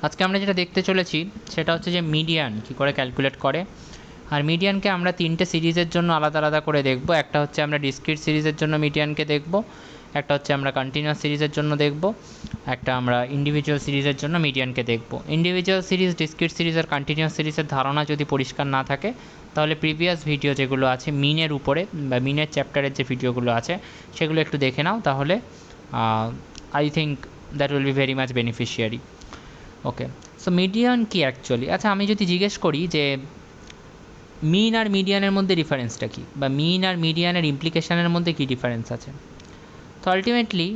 আজকে আমরা যেটা দেখতে চলেছি সেটা হচ্ছে যে মিডিয়ান কী করে ক্যালকুলেট করে। আর মিডিয়ানকে আমরা তিনটে সিরিজের জন্য আলাদা আলাদা করে দেখব। একটা হচ্ছে আমরা ডিসক্রিট সিরিজের জন্য মিডিয়ানকে দেখব, একটা হচ্ছে আমরা কন্টিনিউয়াস সিরিজের জন্য দেখব, একটা আমরা ইন্ডিভিজুয়াল সিরিজের জন্য মিডিয়ানকে দেখব। ইন্ডিভিজুয়াল সিরিজ, ডিসক্রিট সিরিজ আর কন্টিনিউয়াস সিরিজের ধারণা যদি পরিষ্কার না থাকে তাহলে প্রিভিয়াস ভিডিও যেগুলো আছে মিনের উপরে বা মিনের চ্যাপ্টারের যে ভিডিওগুলো আছে সেগুলো একটু দেখে নাও, তাহলে I think that will be very much beneficiary. Okay, so median কি অ্যাকচুয়ালি? আচ্ছা, আমি যদি জিজ্ঞেস করি যে মিন আর মিডিয়ানের মধ্যে ডিফারেন্সটা কী, বা মিন আর মিডিয়ানের ইমপ্লিকেশানের মধ্যে কী ডিফারেন্স আছে, তো আলটিমেটলি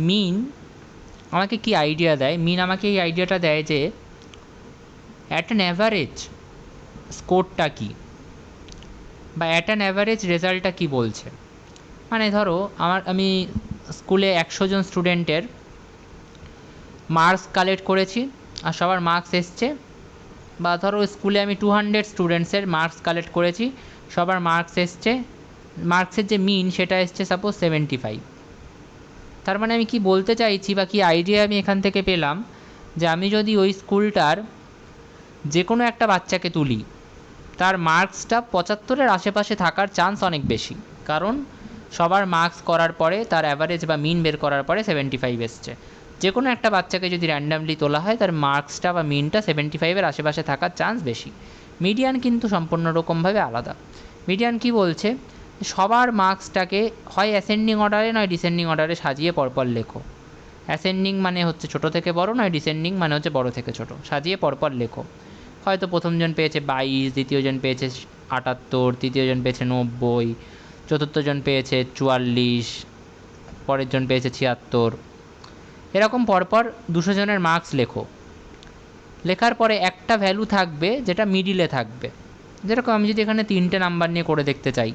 মিন আমাকে কি আইডিয়া দেয়? মিন আমাকে এই আইডিয়াটা দেয় যে অ্যাট অ্যান অ্যাভারেজ স্কোরটা কী, বা অ্যাট অ্যান অ্যাভারেজ রেজাল্টটা কী বলছে। মানে ধরো আমি স্কুলে 100 জন স্টুডেন্টের মার্কস কালেক্ট করেছি আর সবার মার্কস এসছে, বা ধরো স্কুলে আমি 200 স্টুডেন্টসের মার্কস কালেক্ট করেছি, সবার মার্কস এসছে, মার্কসের যে মিন সেটা এসছে সাপোজ 75। তার মানে আমি কি বলতে চাইছি বা কি আইডিয়া আমি এখান থেকে পেলাম, যে আমি যদি ওই স্কুলটার যে কোনো একটা বাচ্চাকে তুলি, তার মার্কসটা 75-এর আশেপাশে থাকার চান্স অনেক বেশি, কারণ সবার মার্কস করার পরে তার অ্যাভারেজ বা মিন বের করার পরে 75 এসছে। যে কোনো একটা বাচ্চাকে যদি র্যান্ডামলি তোলা হয় তার মার্কসটা বা মিনটা 75-এর আশেপাশে থাকার চান্স বেশি। মিডিয়ান কিন্তু সম্পূর্ণ রকমভাবে আলাদা। মিডিয়ান কি বলছে, সবার মার্কসটাকে হয় অ্যাসেন্ডিং অর্ডারে নয় ডিসেন্ডিং অর্ডারে সাজিয়ে পরপর লেখো। অ্যাসেন্ডিং মানে হচ্ছে ছোটো থেকে বড়, নয় ডিসেন্ডিং মানে হচ্ছে বড় থেকে ছোটো, সাজিয়ে পরপর লেখো। হয়তো প্রথমজন পেয়েছে 22, দ্বিতীয়জন পেয়েছে 78, তৃতীয়জন পেয়েছে 90, চতুর্থজন পেয়েছে 44, পরের জন পেয়েছে 76। এরকম পরপর 200 জনের মার্কস লেখো। লেখার পরে একটা ভ্যালু থাকবে যেটা মিডিলে থাকবে। যেরকম আমি যদি এখানে 3টে নাম্বার নিয়ে করে দেখতে চাই,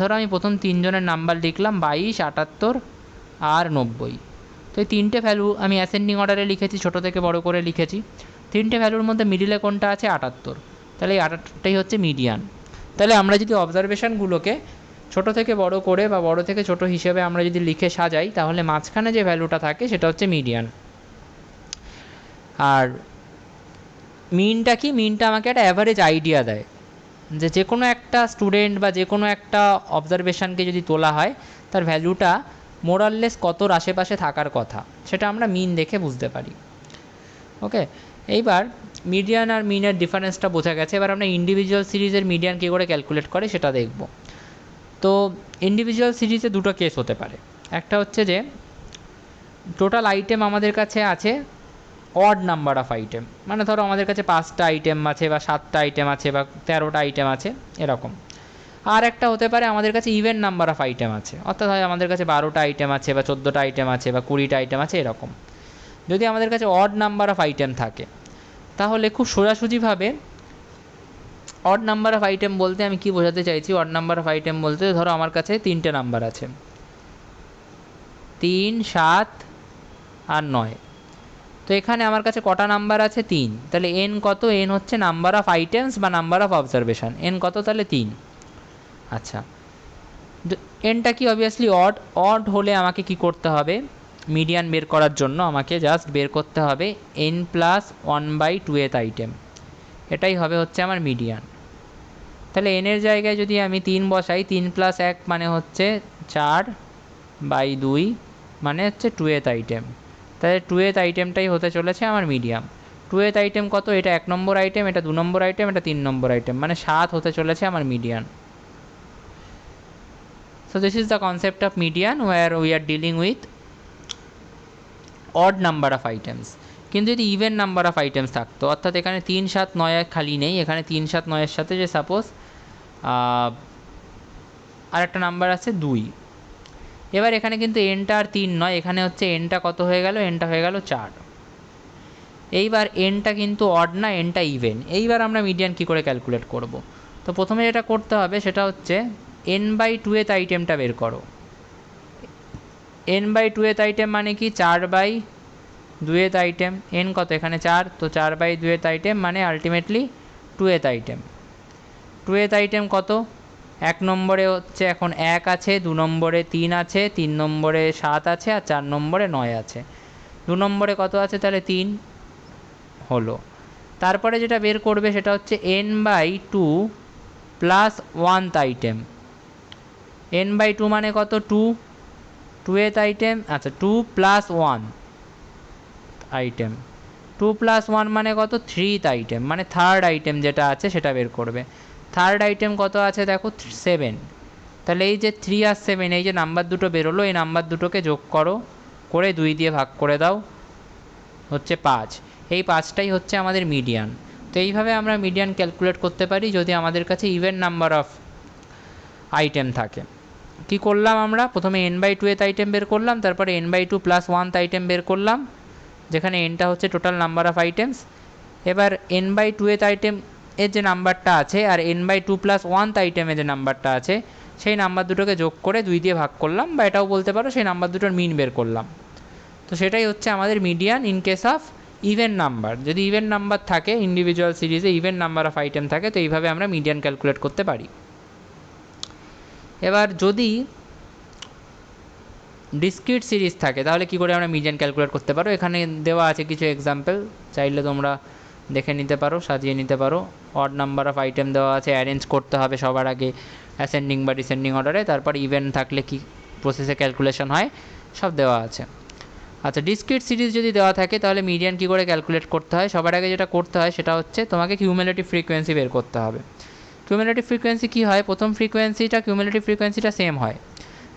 ধরো আমি প্রথম 3 জনের নাম্বার লিখলাম 22, 78 আর 90। তো এই 3টে ভ্যালু আমি অ্যাসেন্ডিং অর্ডারে লিখেছি, ছোটো থেকে বড় করে লিখেছি। 3টে ভ্যালুর মধ্যে মিডিলে কোনটা আছে? 78। তাহলে এই 78টাই হচ্ছে মিডিয়ান। তাহলে আমরা যদি অবজারভেশনগুলোকে ছোটো থেকে বড় করে বা বড় থেকে ছোটো হিসেবে আমরা যদি লিখে সাজাই, তাহলে মাঝখানে যে ভ্যালুটা থাকে সেটা হচ্ছে মিডিয়ান। আর মিনটা কি? মিনটা আমাকে একটা অ্যাভারেজ আইডিয়া দেয় যে যে কোনো একটা স্টুডেন্ট বা যে কোনো একটা অবজারভেশনকে যদি তোলা হয় তার ভ্যালুটা মোরাললেস কতর আশেপাশে থাকার কথা, সেটা আমরা মিন দেখে বুঝতে পারি। ওকে, এইবার মিডিয়ান আর মিনের ডিফারেন্সটা বোঝা গেছে। এবার আমরা ইন্ডিভিজুয়াল সিরিজের মিডিয়ান কী করে ক্যালকুলেট করে সেটা দেখব। তো ইন্ডিভিজুয়াল সিরিজে দুটো কেস হতে পারে। একটা হচ্ছে যে টোটাল আইটেম আমাদের কাছে আছে অড নাম্বার অফ আইটেম, মানে ধরো আমাদের কাছে 5টা আইটেম আছে বা 7টা আইটেম আছে বা 13টা আইটেম আছে এরকম। আর একটা হতে পারে আমাদের কাছে ইভেন নাম্বার অফ আইটেম আছে, অর্থাৎ হয় আমাদের কাছে 12টা আইটেম আছে বা 14টা আইটেম আছে বা 20টা আইটেম আছে এরকম। যদি আমাদের কাছে অড নাম্বার অফ আইটেম থাকে তাহলে খুব সোজাসুজিভাবে অড নাম্বার অফ আইটেম বলতে আমি কি বোঝাতে চাইছি, অড নাম্বার অফ আইটেম বলতে ধরো আমার কাছে 3টে নাম্বার আছে, 3, 7 আর 9। তো এখানে আমার কাছে কটা নাম্বার আছে? 3। তাহলে এন কত? এন হচ্ছে নাম্বার অফ আইটেমস বা নাম্বার অফ অবজারভেশন। এন কত? তাহলে 3। আচ্ছা, এনটা কি? Obviously odd. অড হলে আমাকে কি করতে হবে? মিডিয়ান বের করার জন্য আমাকে জাস্ট বের করতে হবে n প্লাস 1/2th আইটেম, এটাই হবে হচ্ছে আমার মিডিয়ান। তাহলে এনের জায়গায় যদি আমি 3 বসাই, 3 প্লাস 1 মানে হচ্ছে 4/2 মানে হচ্ছে 2th আইটেম। তাহলে 2th আইটেমটাই হতে চলেছে আমার মিডিয়াম। 2th আইটেম কত? এটা 1 নম্বর আইটেম, এটা 2 নম্বর আইটেম, এটা 3 নম্বর আইটেম, মানে 7 হতে চলেছে আমার median. So this is the concept of median where we are dealing with odd number of items. কিন্তু যদি ইভেন নাম্বার অফ আইটেমস থাকতো, অর্থাৎ এখানে 3, 7, 9 খালি নেই, এখানে 3, 7, 9-এর সাথে যে সাপোজ আর একটা নাম্বার আছে 2। এবার এখানে কিন্তু এনটা আর 3 নয়, এখানে হচ্ছে এনটা কত হয়ে গেল? এনটা হয়ে গেল 4। এইবার এনটা কিন্তু অড না, এনটা ইভেন। এইবার আমরা মিডিয়ান কী করে ক্যালকুলেট করব? তো প্রথমে যেটা করতে হবে সেটা হচ্ছে n/2th আইটেমটা বের করো। n/2th আইটেম মানে কি? 4/2th item. এন কত? এখানে 4, তো 4/2th আইটেম মানে ultimately 2th item. 2th item কত? 1 নম্বরে হচ্ছে এখন 1 আছে, 2 নম্বরে 3 আছে, 3 নম্বরে 7 আছে আর 4 নম্বরে 9 আছে। 2 নম্বরে কত আছে? তাহলে 3। হলো। তারপরে যেটা বের করবে সেটা হচ্ছে n/2 plus 1th item. n/2 মানে কত? 2th আইটেম, আচ্ছা 2 প্লাস 1 আইটেম। 2 প্লাস 1 মানে কত? 3th আইটেম, মানে থার্ড আইটেম যেটা আছে সেটা বের করবে। থার্ড আইটেম কত আছে দেখো? 7। তাহলে এই যে 3 আর 7, এই যে নাম্বার দুটো বেরোলো, এই নাম্বার দুটোকে যোগ করো, করে 2 দিয়ে ভাগ করে দাও, হচ্ছে 5। এই 5টাই হচ্ছে আমাদের মিডিয়ান। তো এইভাবে আমরা মিডিয়ান ক্যালকুলেট করতে পারি যদি আমাদের কাছে ইভেন নাম্বার অফ আইটেম থাকে। কি করলাম আমরা? প্রথমে n/2th আইটেম বের করলাম, তারপরে n/2 প্লাস 1th আইটেম বের করলাম, যেখানে nটা হচ্ছে টোটাল নাম্বার অফ আইটেমস। এবার n/2th আইটেম এর যে নাম্বারটা আছে আর n/2 প্লাস 1th আইটেমের যে নাম্বারটা আছে, সেই নাম্বার দুটোকে যোগ করে 2 দিয়ে ভাগ করলাম, বা এটাও বলতে পারো সেই নাম্বার দুটোর মিন বের করলাম। তো সেটাই হচ্ছে আমাদের median in case of even number. যদি ইভেন নাম্বার থাকে, ইন্ডিভিজুয়াল সিরিজে ইভেন নাম্বার অফ আইটেম থাকে, তো এইভাবে আমরা মিডিয়ান ক্যালকুলেট করতে পারি। এবার যদি ডিসক্রিট সিরিজ থাকে তাহলে কি করে আমরা মিডিয়ান ক্যালকুলেট করতে পারো? এখানে দেওয়া আছে কিছু এক্সাম্পল, চাইলে তোমরা দেখে নিতে পারো, সাজিয়ে নিতে পারো। অড নাম্বার অফ আইটেম দেওয়া আছে, অ্যারেঞ্জ করতে হবে সবার আগে অ্যাসেন্ডিং বা ডিসেন্ডিং অর্ডারে, তারপর ইভেন্ট থাকলে কি প্রসেসে ক্যালকুলেশন হয় সব দেওয়া আছে। আচ্ছা, ডিসক্রিট সিরিজ যদি দেওয়া থাকে তাহলে মিডিয়ান কী করে ক্যালকুলেট করতে হয়? সবার আগে যেটা করতে হয় সেটা হচ্ছে তোমাকে কিউমুলেটিভ ফ্রিকোয়েন্সি বের করতে হবে। কিউমুলেটিভ ফ্রিকোয়েন্সি কী হয়? প্রথম ফ্রিকোয়েন্সিটা, কিউমুলেটিভ ফ্রিকোয়েন্সিটা সেম হয়।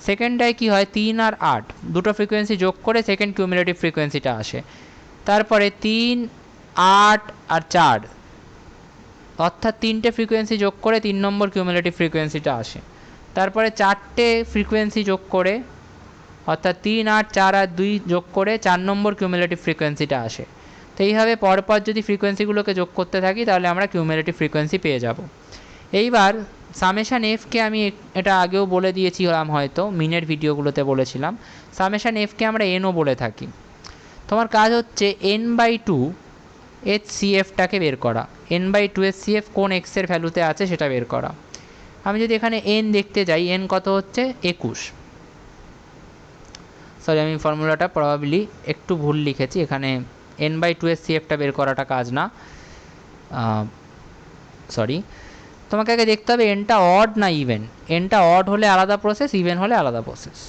সেকেন্ডটায় কী হয়? 3 আর 8 দুটো ফ্রিকোয়েন্সি যোগ করে সেকেন্ড কিউমুলেটিভ ফ্রিকোয়েন্সিটা আসে। তারপরে 3, 8 আর 4, অর্থাৎ 3টে ফ্রিকোয়েন্সি যোগ করে 3 নম্বর কিউমুলেটিভ ফ্রিকোয়েন্সিটা আসে। তারপরে 4টে ফ্রিকোয়েন্সি যোগ করে, অর্থাৎ 3, 8, 4 আর 2 যোগ করে 4 নম্বর কিউমুলেটিভ ফ্রিকোয়েন্সিটা আসে। তো এইভাবে পরপর যদি ফ্রিকোয়েন্সিগুলোকে যোগ করতে থাকি তাহলে আমরা কিউমুলেটিভ ফ্রিকোয়েন্সি পেয়ে যাব। এইবার সামেশান এফকে আমি এটা আগেও বলে দিয়েছিলাম, হয়তো মিনের ভিডিওগুলোতে বলেছিলাম, সামেশান এফকে আমরা এনও বলে থাকি। তোমার কাজ হচ্ছে n/2 এর সিএফটাকে বের করা। n/2 এর সিএফ কোন এক্সের ভ্যালুতে আছে সেটা বের করা। আমি যদি এখানে এন দেখতে যাই, এন কত হচ্ছে? 21। সরি, আমি ফর্মুলাটা প্রবাবলি একটু ভুল লিখেছি, এখানে n/2 এর সিএফটা বের করাটা কাজ না, সরি। তোমাকে আগে দেখতে হবে এনটা অড না ইভেন। এনটা অড হলে আলাদা প্রসেস, ইভেন হলে আলাদা প্রসেস।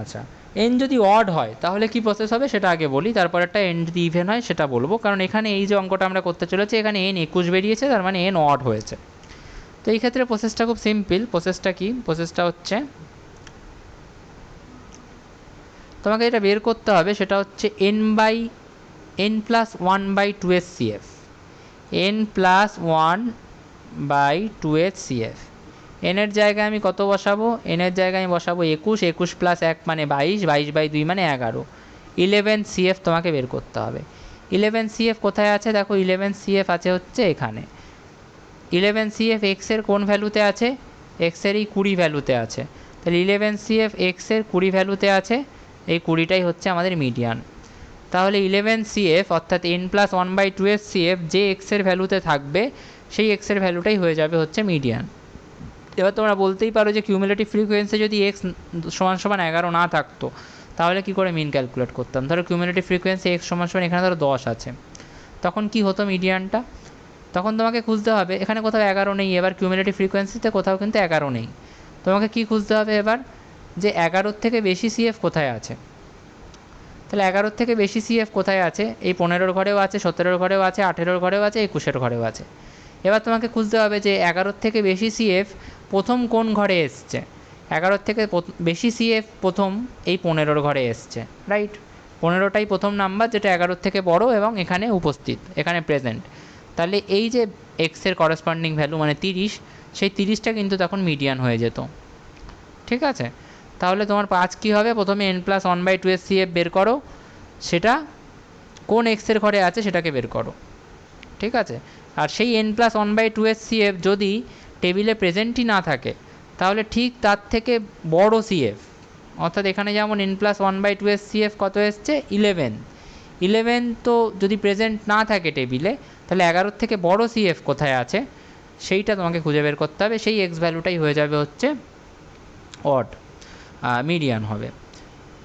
আচ্ছা, এন যদি অড হয় তাহলে কি প্রসেস হবে সেটা আগে বলি, তারপর একটা এন যদি ইভেন হয় সেটা বলবো। কারণ এখানে এই যে অঙ্কটা আমরা করতে চলেছি, এখানে এন 21 বেরিয়েছে, তার মানে এন অড হয়েছে। তো এই ক্ষেত্রে প্রসেসটা খুব সিম্পল। প্রসেসটা কি? প্রসেসটা হচ্ছে তোমাকে এটা বের করতে হবে, সেটা হচ্ছে n প্লাস 1/2 এর সিএফ। n প্লাস 1/2 এর সিএফ। এনের জায়গায় আমি কত বসাবো? এনের জায়গায় আমি বসাবো 21, 21 প্লাস 1 মানে 22, 22/2 মানে 11। 11 সিএফ তোমাকে বের করতে হবে। 11 সিএফ কোথায় আছে? দেখো 11 সিএফ আছে হচ্ছে এখানে। 11 সিএফ এক্সের কোন ভ্যালুতে আছে? এক্সের এই 20 ভ্যালুতে আছে। তাহলে 11 সিএফ এক্সের 20 ভ্যালুতে আছে, এই 20টাই হচ্ছে আমাদের মিডিয়ান। তাহলে 11 সিএফ অর্থাৎ n প্লাস 1/2 এর সিএফ যে এক্সের ভ্যালুতে থাকবে সেই এক্সের ভ্যালুটাই হয়ে যাবে হচ্ছে মিডিয়ান। এবার তোমরা বলতেই পারো যে কিউমুলেটিভ ফ্রিকোয়েন্সি যদি এক্স = 11 না থাকতো তাহলে কি করে মিন ক্যালকুলেট করতাম? ধরো কিউমুলেটিভ ফ্রিকোয়েন্সি এক্স = এখানে ধরো 10 আছে, তখন কি হতো মিডিয়ানটা? তখন তোমাকে খুঁজতে হবে, এখানে কোথাও 11 নেই, এবার কিউমুলেটিভ ফ্রিকোয়েন্সিতে কোথাও কিন্তু 11 নেই। তোমাকে কি খুঁজতে হবে এবার? যে 11 থেকে বেশি সিএফ কোথায় আছে। তাহলে 11 থেকে বেশি সিএফ কোথায় আছে? এই 15-র ঘরেও আছে, 17-র ঘরেও আছে, 18-র ঘরেও আছে, 21-এর ঘরেও আছে। এবার তোমাকে খুঁজতে হবে যে 11 থেকে বেশি সিএফ প্রথম কোন ঘরে এসছে। 11 থেকে বেশি সিএফ প্রথম এই 15-র ঘরে এসছে, রাইট? 15টাই প্রথম নাম্বার, যেটা 11 থেকে বড় এবং এখানে উপস্থিত, এখানে প্রেজেন্ট। তাহলে এই যে এক্সের করসপন্ডিং ভ্যালু মানে 30, সেই 30টা কিন্তু তখন মিডিয়ান হয়ে যেত। ঠিক আছে? তাহলে তোমার 5 কী হবে? প্রথমে n প্লাস 1/2 এর সিএফ বের করো, সেটা কোন এক্সের ঘরে আছে সেটাকে বের করো। ঠিক আছে? আর সেই n প্লাস 1/2 এর সিএফ যদি টেবিলে প্রেজেন্টই না থাকে তাহলে ঠিক তার থেকে বড় সিএফ, অর্থাৎ এখানে যেমন n প্লাস 1/2 এর সিএফ কত এসছে? 11 তো যদি প্রেজেন্ট না থাকে টেবিলে, তাহলে 11 থেকে বড় সিএফ কোথায় আছে সেইটা তোমাকে খুঁজে বের করতে হবে। সেই এক্স ভ্যালুটাই হয়ে যাবে হচ্ছে অড, মিডিয়ান হবে।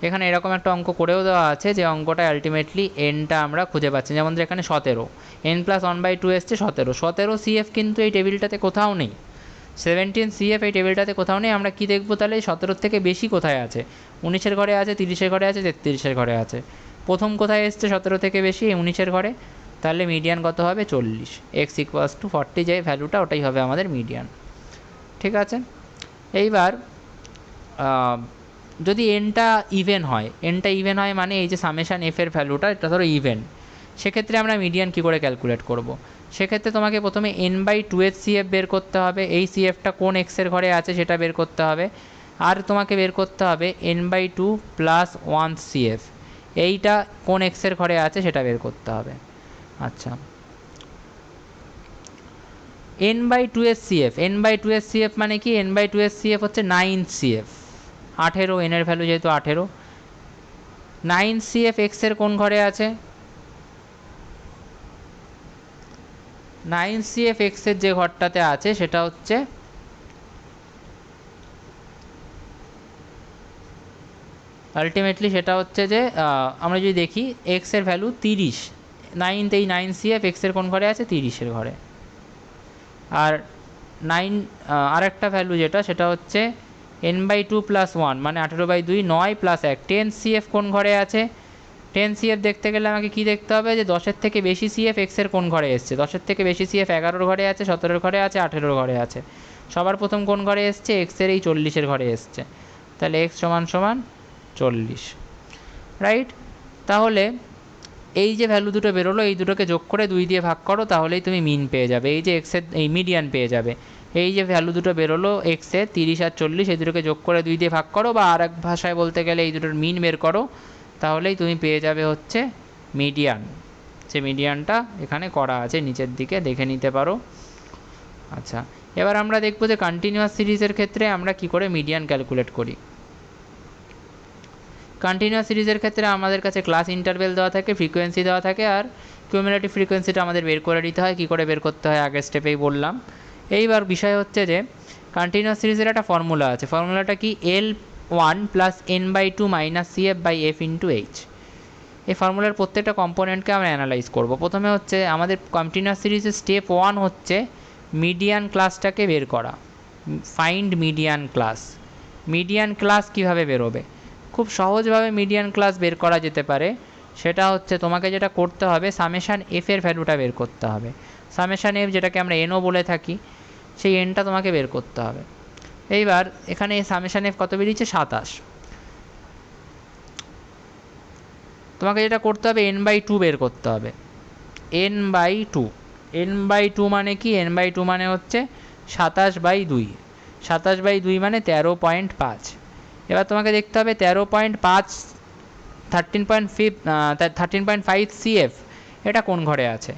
এখানে এরকম একটা অঙ্ক করেও দেওয়া আছে যে অঙ্কটা আলটিমেটলি এনটা আমরা খুঁজে পাচ্ছি, যেমন এখানে 17 n+1/2 এসছে 17 CF কিন্তু এই টেবিলটাতে কোথাও নেই, 17 CF এই টেবিলটাতে কোথাও নেই। আমরা কি দেখবো তাহলে 17 থেকে বেশি কোথায় আছে, 19-এর ঘরে আছে, 30-এর ঘরে আছে, 33-এর ঘরে আছে। প্রথম কোথায় এসছে 17 থেকে বেশি, 19-এর ঘরে, তাহলে মিডিয়ান কত হবে 40, x=40 যে ভ্যালুটা ওটাই হবে আমাদের মিডিয়ান। ঠিক আছে, এইবার যদি এনটা ইভেন হয় মানে এই যে সামেশান এফ এর ভ্যালুটা এটা ধরো ইভেন, সেক্ষেত্রে আমরা মিডিয়ান কী করে ক্যালকুলেট করব। সেক্ষেত্রে তোমাকে প্রথমে n/2 CF বের করতে হবে, এই CFটা কোন এক্সের ঘরে আছে সেটা বের করতে হবে, আর তোমাকে বের করতে হবে n/2 + 1 CF, এইটা কোন এক্সের ঘরে আছে সেটা বের করতে হবে। আচ্ছা, n/2 CF মানে কি, n/2 CF হচ্ছে 9 CF, 18, n এর ভ্যালু যেহেতু 18, 9 CF এক্সের কোন ঘরে আছে, 9 CF এক্সের যে ঘরটাতে আছে সেটা হচ্ছে আলটিমেটলি সেটা হচ্ছে যে আমরা যদি দেখি এক্সের ভ্যালু 30, 9 এই 9 CF এক্সের কোন ঘরে আছে 30-এর ঘরে। আর 9 আরেকটা ভ্যালু যেটা সেটা হচ্ছে n/2 + 1 মানে 18/2, 9 + 1 10 CF কোন ঘরে আছে, 10 CF দেখতে গেলে আমাকে কি দেখতে হবে যে 10-এর থেকে বেশি CF এক্সের কোন ঘরে এসছে, 10-এর থেকে বেশি CF 11-এর ঘরে আছে, 17-এর ঘরে আছে, 18-এর ঘরে আছে। সবার প্রথম কোন ঘরে এসছে, এক্সের এই 40-এর ঘরে এসছে, তাহলে x = 40, রাইট। তাহলে এই যে ভ্যালু দুটো বেরোলো এই দুটোকে যোগ করে 2 দিয়ে ভাগ করো, তাহলেই তুমি মিন পেয়ে যাবে, এই যে এক্সের এই মিডিয়ান পেয়ে যাবে। এই যে ভ্যালু দুটো বেরোলো এক্সের 30 আর 40, এই দুটোকে যোগ করে 2 দিয়ে ভাগ করো, বা আর এক ভাষায় বলতে গেলে এই দুটোর মিন বের করো, তাহলেই তুমি পেয়ে যাবে হচ্ছে মিডিয়ান। যে মিডিয়ানটা এখানে করা আছে নিচের দিকে দেখে নিতে পারো। আচ্ছা, এবার আমরা দেখবো যে কন্টিনিউয়াস সিরিজের ক্ষেত্রে আমরা কি করে মিডিয়ান ক্যালকুলেট করি। কন্টিনিউয়াস সিরিজের ক্ষেত্রে আমাদের কাছে ক্লাস ইন্টারভেল দেওয়া থাকে, ফ্রিকোয়েন্সি দেওয়া থাকে, আর কিউমুলেটিভ ফ্রিকোয়েন্সিটা আমাদের বের করে দিতে হয়। কী করে বের করতে হয় আগের স্টেপেই বললাম। এইবার বিষয় হচ্ছে যে কন্টিনিউয়াস সিরিজের একটা ফর্মুলা আছে, ফর্মুলাটা কি, L1 + n/2 - CF/F × H। এই ফর্মুলার প্রত্যেকটা কম্পোনেন্টকে আমরা অ্যানালাইজ করব। প্রথমে হচ্ছে আমাদের কন্টিনিউয়াস সিরিজের স্টেপ 1 হচ্ছে মিডিয়ান ক্লাসটাকে বের করা, find median class. Median class কীভাবে বেরোবে, খুব সহজভাবে মিডিয়ান ক্লাস বের করা যেতে পারে। সেটা হচ্ছে তোমাকে যেটা করতে হবে সামেশান এফ এর ভ্যালুটা বের করতে হবে, সামেশান এফ যেটাকে আমরা এনও বলে থাকি, সেই এনটা তোমাকে বের করতে হবে। এইবার এখানে সামেশান এফ কত বেরিয়েছে 27, তোমাকে যেটা করতে হবে n/2 বের করতে হবে, n/2 মানে কি, n/2 মানে হচ্ছে 27/2, 27/2 মানে 13.5। এবার তোমাকে দেখতে হবে 13.5 CF এটা কোন ঘরে আছে,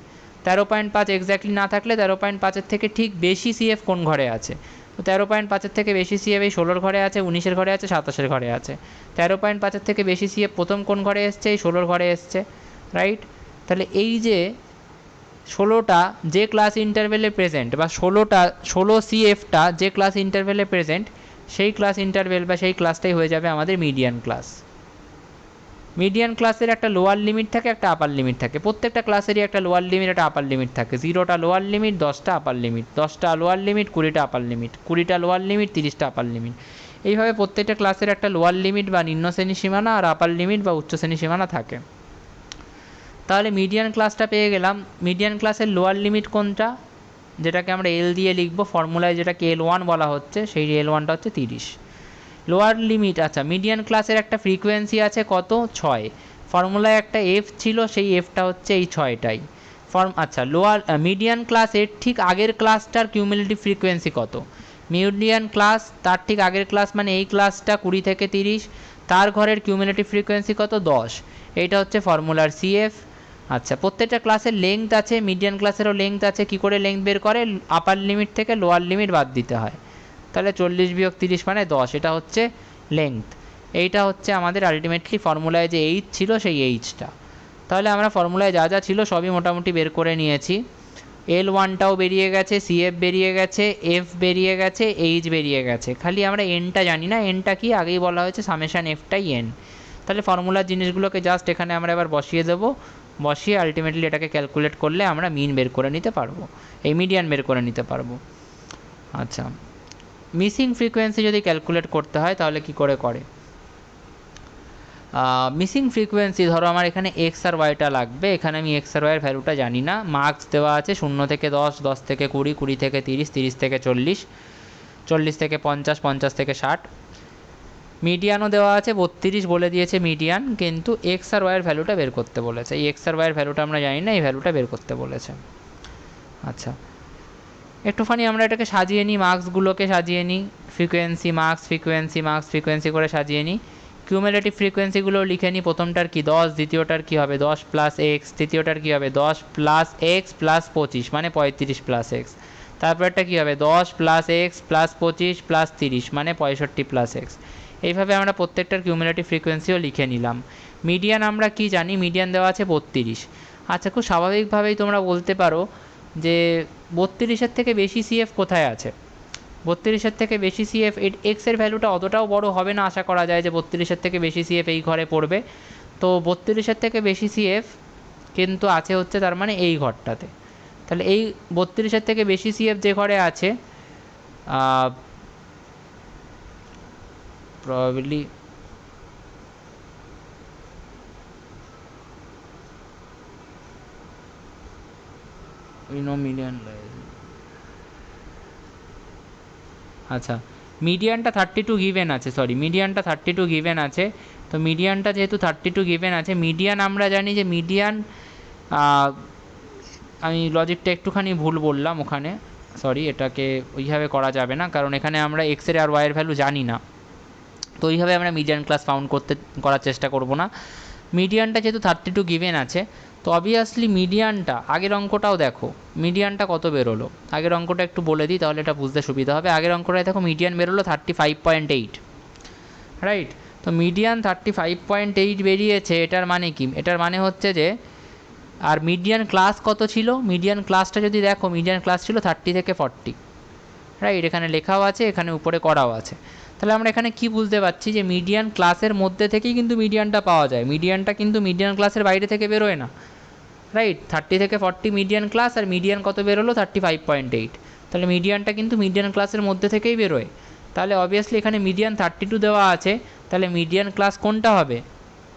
13.5 এক্স্যাক্টলি না থাকলে 13.5-এর থেকে ঠিক বেশি CF কোন ঘরে আছে। তো 13.5-এর থেকে বেশি CF এই 16-এর ঘরে আছে, 19-এর ঘরে আছে, 27-এর ঘরে আছে। 13.5-এর থেকে বেশি CF প্রথম কোন ঘরে এসছে, এই 16-এর ঘরে এসছে, রাইট। তাহলে এই যে 16টা যে ক্লাস ইন্টারভেলে প্রেজেন্ট, বা 16 CFটা যে ক্লাস ইন্টারভেলে প্রেজেন্ট, সেই ক্লাস ইন্টারভেল বা সেই ক্লাসটাই হয়ে যাবে আমাদের মিডিয়ান ক্লাস। মিডিয়ান ক্লাসের একটা লোয়ার লিমিট থাকে, একটা আপার লিমিট থাকে, প্রত্যেকটা ক্লাসেরই একটা লোয়ার লিমিট, একটা আপার লিমিট থাকে। 0টা লোয়ার লিমিট, 10টা আপার লিমিট, 10টা লোয়ার লিমিট, 20টা আপার লিমিট, 20টা লোয়ার লিমিট, 30টা আপার লিমিট। এইভাবে প্রত্যেকটা ক্লাসের একটা লোয়ার লিমিট বা নিম্ন শ্রেণী সীমানা আর আপার লিমিট বা উচ্চ শ্রেণী সীমানা থাকে। তাহলে মিডিয়ান ক্লাসটা পেয়ে গেলাম। মিডিয়ান ক্লাসের লোয়ার লিমিট কোনটা, যেটাকে আমরা এল দিয়ে লিখব, ফর্মুলায় যেটাকে L1 বলা হচ্ছে, সেই L1টা হচ্ছে 30। লোয়ার লিমিট, আচ্ছা মিডিয়ান ক্লাসের একটা ফ্রিকোয়েন্সি আছে কত, 6, ফর্মুলায় একটা এফ ছিল, সেই এফটা হচ্ছে এই 6টাই আচ্ছা লোয়ার মিডিয়ান ক্লাসের ঠিক আগের ক্লাসটার কিউমুলেটিভ ফ্রিকোয়েন্সি কত, মিডিয়ান ক্লাস তার ঠিক আগের ক্লাস মানে এই ক্লাসটা 20 থেকে 30, তার ঘরের কিউমুলেটিভ ফ্রিকোয়েন্সি কত 10, এইটা হচ্ছে ফর্মুলার CF। আচ্ছা, প্রত্যেকটা ক্লাসের লেংথ আছে, মিডিয়ান ক্লাসেরও লেংথ আছে। কী করে লেংথ বের করে, আপার লিমিট থেকে লোয়ার লিমিট বাদ দিতে হয়, তাহলে 40 - 30 মানে 10, এটা হচ্ছে লেংথ। এইটা হচ্ছে আমাদের আলটিমেটলি ফর্মুলায় যে এইচ ছিল সেই এইচটা। তাহলে আমরা ফর্মুলায় যা যা ছিল সবই মোটামুটি বের করে নিয়েছি। L1টাও বেরিয়ে গেছে, CF বেরিয়ে গেছে, F বেরিয়ে গেছে, H বেরিয়ে গেছে, খালি আমরা এনটা জানি না। এনটা কি, আগেই বলা হয়েছে সামেশান এফটাই এন। তাহলে ফর্মুলার জিনিসগুলোকে জাস্ট এখানে আমরা এবার বসিয়ে দেবো, বসিয়ে আলটিমেটলি এটাকে ক্যালকুলেট করলে আমরা মিন বের করে নিতে পারবো, এই মিডিয়ান বের করে নিতে পারবো। আচ্ছা, মিসিং ফ্রিকোয়েন্সি যদি ক্যালকুলেট করতে হয় তাহলে কি করে করে? মিসিং ফ্রিকোয়েন্সি ধরো আমার এখানে এক্স আর ওয়াইটা লাগবে, এখানে আমি এক্স আর ওয়াইয়ের ভ্যালুটা জানি না, মার্কস দেওয়া আছে 0 থেকে 10, 10 থেকে 20, 20 থেকে 30, 30 থেকে 40, 40 থেকে 50, 50 থেকে 60, মিডিয়ানও দেওয়া আছে 32 বলে দিয়েছে মিডিয়ান, কিন্তু এক্স আর ওয়াইয়ের ভ্যালুটা বের করতে বলেছে। এই এক্স আর ওয়াইয়ের ভ্যালুটা আমরা জানি না, এই ভ্যালুটা বের করতে বলেছে। আচ্ছা, একটুখানি আমরা এটাকে সাজিয়ে নিই, মার্কসগুলোকে সাজিয়ে নিই, frequency marks, frequency marks, frequency করে সাজিয়ে নিই। কিউমুলেটিভ ফ্রিকোয়েন্সিগুলো লিখে নিই। প্রথমটার কি 10, দ্বিতীয়টার কি হবে 10 প্লাস এক্স, তৃতীয়টার কি হবে 10 প্লাস এক্স প্লাস 25 মানে 35 প্লাস এক্স, তারপরটা কী হবে 10 প্লাস এক্স প্লাস 25 প্লাস 30 মানে 65 প্লাস এক্স। এইভাবে আমরা প্রত্যেকটার কিউমুলেটিভ ফ্রিকোয়েন্সিও লিখে নিলাম। মিডিয়ান আমরা কি জানি, মিডিয়ান দেওয়া আছে 32। আচ্ছা, খুব স্বাভাবিকভাবেই তোমরা বলতে পারো যে 32-এর থেকে বেশি সিএফ কোথায় আছে? 32-এর থেকে বেশি সিএফ, এক্সের ভ্যালুটা অতটাও বড় হবে না, আশা করা যায় যে 32-এর থেকে বেশি সিএফ এই ঘরে পড়বে। তো 32-এর থেকে বেশি সিএফ কিন্তু আছে হচ্ছে তার মানে এই ঘরটাতে। তাহলে এই 32-এর থেকে বেশি সিএফ যে ঘরে আছে প্রবাবলি মিডিয়ান। আচ্ছা, মিডিয়ানটা 32 গিভেন আছে, সরি মিডিয়ানটা 32 গিভেন আছে। তো মিডিয়ানটা যেহেতু 32 গিভেন আছে, মিডিয়ান আমরা জানি যে মিডিয়ান, আমি লজিকটা একটুখানি ভুল বললাম ওখানে, সরি, এটাকে ওইভাবে করা যাবে না, কারণ এখানে আমরা এক্সের আর ওয়াইয়ের ভ্যালু জানি না, তো ওইভাবে আমরা মিডিয়ান ক্লাস ফাউন্ড করার চেষ্টা করব না। মিডিয়ানটা যেহেতু 32 গিভেন আছে, তো অবভিয়াসলি মিডিয়ানটা, আগের অঙ্কটাও দেখো মিডিয়ানটা কত বেরোলো, আগের অঙ্কটা একটু বলে দিই তাহলে এটা বুঝতে সুবিধা হবে। আগের অঙ্কটায় দেখো মিডিয়ান বেরোলো 35.8, রাইট? তো মিডিয়ান 35.8 বেরিয়েছে, এটার মানে কি? এটার মানে হচ্ছে যে, আর মিডিয়ান ক্লাস কত ছিল? মিডিয়ান ক্লাসটা যদি দেখো, মিডিয়ান ক্লাস ছিল 30 থেকে 40, রাইট? এখানে লেখাও আছে, এখানে উপরে করাও আছে। তাহলে আমরা এখানে কি বুঝতে পারছি যে মিডিয়ান ক্লাসের মধ্যে থেকেই কিন্তু মিডিয়ানটা পাওয়া যায়, মিডিয়ানটা কিন্তু মিডিয়ান ক্লাসের বাইরে থেকে বেরোয় না, রাইট? 30 থেকে 40 মিডিয়ান ক্লাস, আর মিডিয়ান কত বেরোলো 35.8, তাহলে মিডিয়ানটা কিন্তু মিডিয়ান ক্লাসের মধ্যে থেকেই বেরোয়। তাহলে অবভিয়াসলি এখানে মিডিয়ান 32 দেওয়া আছে, তাহলে মিডিয়ান ক্লাস কোনটা হবে?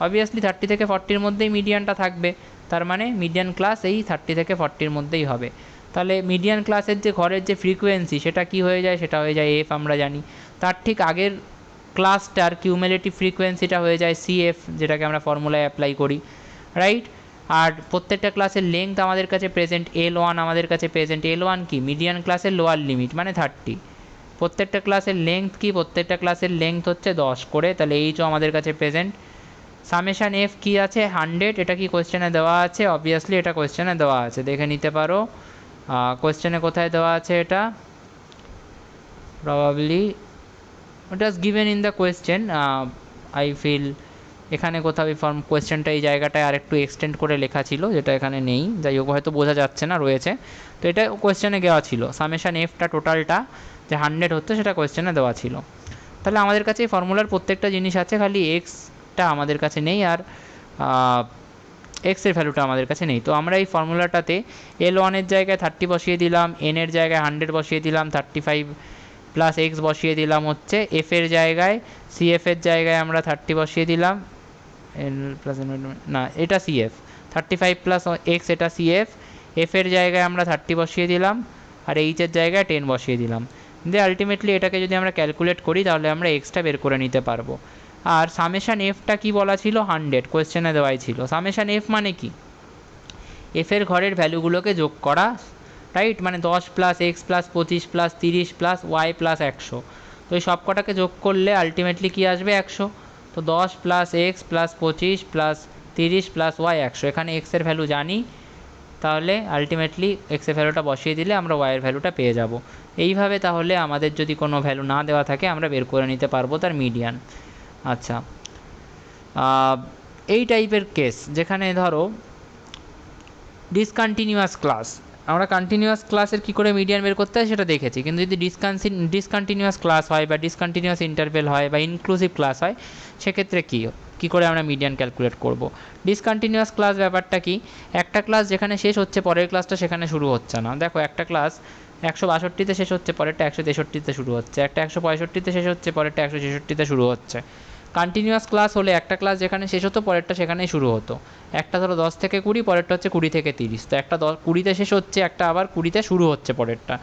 অবভিয়াসলি 30 থেকে 40-র মধ্যেই মিডিয়ানটা থাকবে, তার মানে মিডিয়ান ক্লাস এই 30 থেকে 40-র মধ্যেই হবে। তাহলে মিডিয়ান ক্লাসের যে ঘরের যে ফ্রিকোয়েন্সি সেটা কি হয়ে যায়? সেটা হয়ে যায় এফ, আমরা জানি। তার ঠিক আগের ক্লাসটার কিউমুলেটিভ ফ্রিকোয়েন্সিটা হয়ে যায় সিএফ, যেটাকে আমরা ফর্মুলায় অ্যাপ্লাই করি, রাইট? আর প্রত্যেকটা ক্লাসের লেংথ আমাদের কাছে প্রেজেন্ট, L1 আমাদের কাছে প্রেজেন্ট। L1 কি? মিডিয়ান ক্লাসের লোয়ার লিমিট মানে 30। প্রত্যেকটা ক্লাসের লেংথ কি? প্রত্যেকটা ক্লাসের লেংথ হচ্ছে 10 করে, তাহলে এইচও আমাদের কাছে প্রেজেন্ট। সামেশান এফ কি আছে? 100। এটা কি কোয়েশ্চেনে দেওয়া আছে? অবভিয়াসলি এটা কোয়েশ্চেনে দেওয়া আছে, দেখে নিতে পারো কোয়েশ্চেনে কোথায় দেওয়া আছে এটা। Probably it was given in the question, I feel এখানে কোথাও এই কোয়েশ্চেনটা এই জায়গাটায় আরেকটু এক্সটেন্ড করে লেখা ছিল, যেটা এখানে নেই, যাই হোক হয়তো বোঝা যাচ্ছে না, রয়েছে। তো এটা কোয়েশ্চেনে দেওয়া ছিল, সামেশান এফটা টোটালটা যে 100 হচ্ছে সেটা কোয়েশ্চেনে দেওয়া ছিল। তাহলে আমাদের কাছে এই ফর্মুলার প্রত্যেকটা জিনিস আছে, খালি এক্সটা আমাদের কাছে নেই, আর এক্সের ভ্যালুটা আমাদের কাছে নেই। তো আমরা এই ফর্মুলাটাতে L1-এর জায়গায় 30 বসিয়ে দিলাম, এনের জায়গায় 100 বসিয়ে দিলাম, 35 প্লাস এক্স বসিয়ে দিলাম হচ্ছে এফের জায়গায়, সিএফের জায়গায় আমরা 30 বসিয়ে দিলাম, না এটা সিএফ, 35 প্লাস এক্স এটা সিএফ, এফের জায়গায় আমরা 30 বসিয়ে দিলাম, আর এইচের জায়গায় 10 বসিয়ে দিলাম। দিয়ে আলটিমেটলি এটাকে যদি আমরা ক্যালকুলেট করি তাহলে আমরা এক্সটা বের করে নিতে পারবো। আর সামেশান এফটা কি বলা ছিল? 100, কোয়েশ্চেনে দেওয়াই ছিল। সামেশান এফ মানে কি? এফের ঘরের ভ্যালুগুলোকে যোগ করা, রাইট? মানে 10 plus x plus 25 plus 30 plus y plus 100, তো এই সব কটাকে যোগ করলে আলটিমেটলি কি আসবে? 100। তো 10 plus x plus 25 plus 30 plus y 100, এখানে এক্সের ভ্যালু জানি, তাহলে আলটিমেটলি এক্সের ভ্যালুটা বসিয়ে দিলে আমরা ওয়াইয়ের ভ্যালুটা পেয়ে যাব। এইভাবে তাহলে আমাদের যদি কোনো ভ্যালু না দেওয়া থাকে আমরা বের করে নিতে পারবো তার মিডিয়ান। আচ্ছা, এই টাইপের কেস যেখানে ধরো ডিসকন্টিনিউয়াস ক্লাস, আমরা কন্টিনিউয়াস ক্লাসের কী করে মিডিয়ান বের করতে হয় সেটা দেখেছি, কিন্তু যদি ডিসকন্টিনিউয়াস ক্লাস হয় বা ডিসকন্টিনিউয়াস ইন্টারভেল হয় বা ইনক্লুসিভ ক্লাস হয়, সেক্ষেত্রে কী কী করে আমরা মিডিয়ান ক্যালকুলেট করব। ডিসকন্টিনিউয়াস ক্লাস ব্যাপারটা কি, একটা ক্লাস যেখানে শেষ হচ্ছে পরের ক্লাসটা সেখানে শুরু হচ্ছে না। দেখো একটা ক্লাস 162তে শেষ হচ্ছে পরেরটা 163তে শুরু হচ্ছে, একটা 165তে শেষ হচ্ছে পরেরটা 166তে শুরু হচ্ছে। কন্টিনিউয়াস ক্লাস হলে একটা ক্লাস যেখানে শেষ হতো পরেরটা সেখানেই শুরু হতো। একটা ধরো 10 থেকে 20, পরেরটা হচ্ছে 20 থেকে 30, তো একটা 20তে শেষ হচ্ছে, একটা আবার 20তে শুরু হচ্ছে পরেরটা।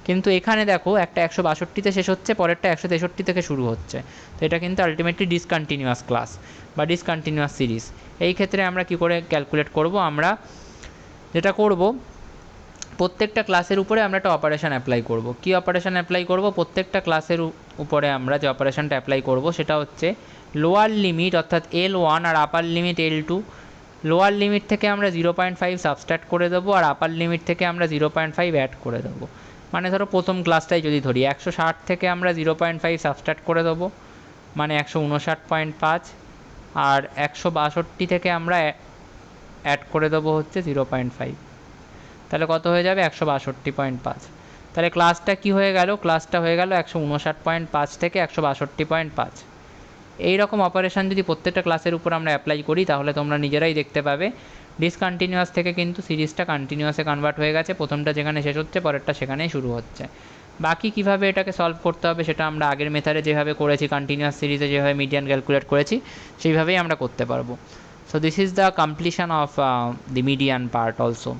কিন্তু এখানে দেখো একটা 162তে শেষ হচ্ছে পরেরটা 163 থেকে শুরু হচ্ছে, তো এটা কিন্তু আলটিমেটলি ডিসকন্টিনিউয়াস ক্লাস বা ডিসকন্টিনিউয়াস সিরিজ। এই ক্ষেত্রে আমরা কি করে ক্যালকুলেট করব, আমরা যেটা করব প্রত্যেকটা ক্লাসের উপরে আমরা একটা অপারেশন অ্যাপ্লাই করব। কী অপারেশন অ্যাপ্লাই করব, প্রত্যেকটা ক্লাসের উপরে আমরা যে অপারেশনটা অ্যাপ্লাই করব সেটা হচ্ছে লোয়ার লিমিট অর্থাৎ L1 আর upper limit L2। Lower limit থেকে আমরা 0.5 সাবস্ট্রাক্ট করে দেবো আর আপার লিমিট থেকে আমরা 0.5 অ্যাড করে দেবো। মানে ধরো প্রথম ক্লাসটাই যদি ধরি 160 থেকে আমরা 0.5 সাবস্ট্রাক্ট করে দেবো, মানে 159.5, আর 162 থেকে আমরা অ্যাড করে দেবো হচ্ছে 0.5, তাহলে কত হয়ে যাবে 162.5। তাহলে ক্লাসটা কি হয়ে গেল, ক্লাসটা হয়ে গেল 159.5 থেকে 162.5। এই রকম অপারেশন যদি প্রত্যেকটা ক্লাসের উপর আমরা অ্যাপ্লাই করি তাহলে তোমরা নিজেরাই দেখতে পাবে ডিসকন্টিনিউয়াস থেকে কিন্তু সিরিজটা কন্টিনিউয়াসে কনভার্ট হয়ে গেছে, প্রথমটা যেখানে শেষ হচ্ছে পরেরটা সেখানেই শুরু হচ্ছে। বাকি কিভাবে এটাকে সলভ করতে হবে সেটা আমরা আগের মেথডে যেভাবে করেছি, কন্টিনিউয়াস সিরিজে যেভাবে মিডিয়ান ক্যালকুলেট করেছি সেইভাবেই আমরা করতে পারবো। So this is the completion of the median part also.